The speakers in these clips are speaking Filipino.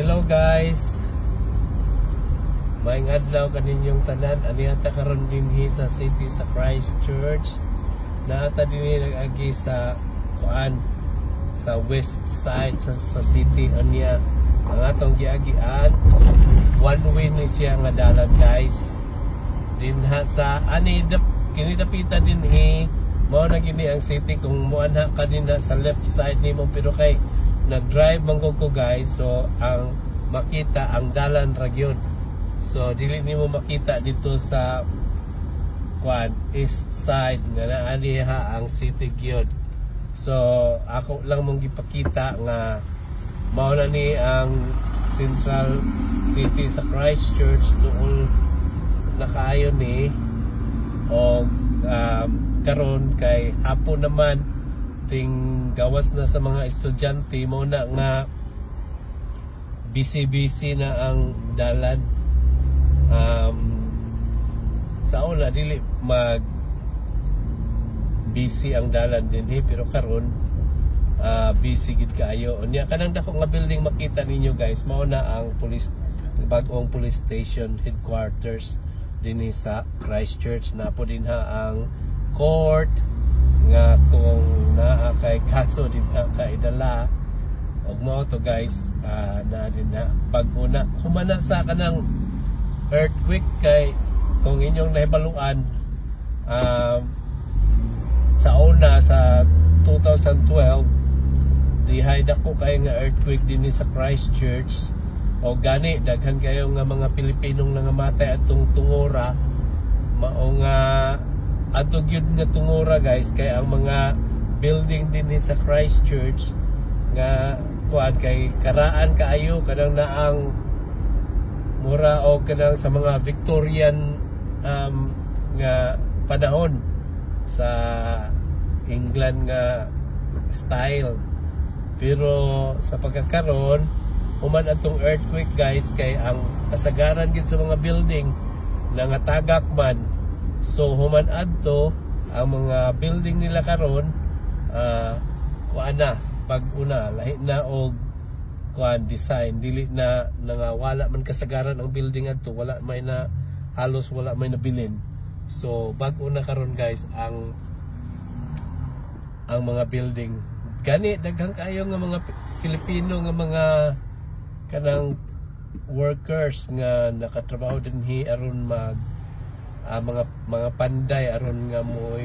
Hello guys. Maayong adlaw kaninyong tanan. Aniata karon dinhi sa city sa Christchurch. Naata dinhi nag-agi sa kuan sa west side sa city anya. Ang atong giagian one way ni siya nga dalan guys. Dinha sa kinidapita dinhi mao na gini ang city kung muanha ka dinha sa left side nimo pero kay nag-drive mangko ko guys, so ang makita ang dalan ra gyud. So dili nimo makita dito sa kuan east side nga naa diha ang city gyud. So ako lang mong gipakita nga mao na ni ang central city sa Christchurch tuol nakaayo ni o karon kay hapon naman ting gawas na sa mga estudyante mo na nga busy na ang dalan. Sa una dili mag busy ang dalan dinhi pero karon busy gid kaayo. Unya kanang dako nga building makita ninyo guys mao na ang police bag-ong police station headquarters dinhi sa Christchurch. Napo dinha ang court nga kung naa kay kaso din kay dala og mao to guys na din na pag-una humana sa kanang earthquake kay kung inyong nahibaluan sa una sa 2012 dihay dako kay nga earthquake dinhi sa Christchurch o gani daghan kayo nga mga Pilipinong nangamatay atong tungora mao nga ato gyud nga tungora guys kay ang mga building din sa Christchurch nga kuan kay karaan kaayo kanang naang mura o kanang sa mga Victorian nga panahon sa England nga style. Pero sa pagkakaron human atong earthquake guys kay ang kasagaran gid sa mga building nangatagak man. So human adto ang mga building nila karon kuan na pag-una lahi na og kuan design dili na nangawala man kasagaran ang building adto wala may na halos wala may nabilin. So bag-o na karon guys ang mga building gani daghang kayo nga mga Filipino nga mga kanang workers nga nakatrabaho dinhi aron mga panday aron nga mo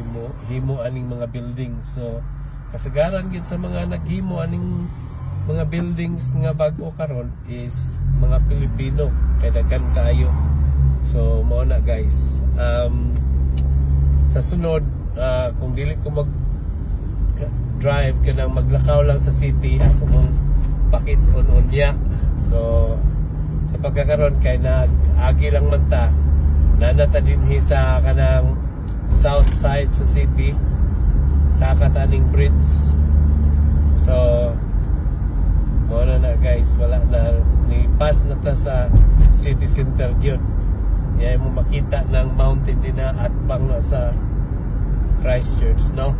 himo aning mga building. So kasagaran gid sa mga naghimo aning mga buildings nga bag-o karon is mga Pilipino kay daghan kaayo. So mao na guys. Sa sunod kung dili ko mag drive kanang maglakaw lang sa city ako mong pakit-on niya. So sa pagkakaron kay nag-agi lang man ta nanata dinhi sa kanang south side sa city sa kataning bridge. So wala na guys, wala na ni pass na ta sa city center gyud. Yay mo makita ng mountain din na at bang sa Christchurch no.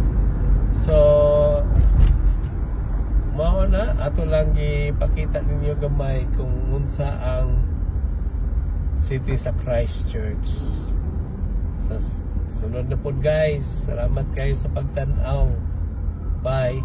So mao na ato lang gipakita ninyo gamay kung unsa ang city sa Christchurch. Sa sunod na pod guys. Salamat kayo sa pagtan-aw. Bye.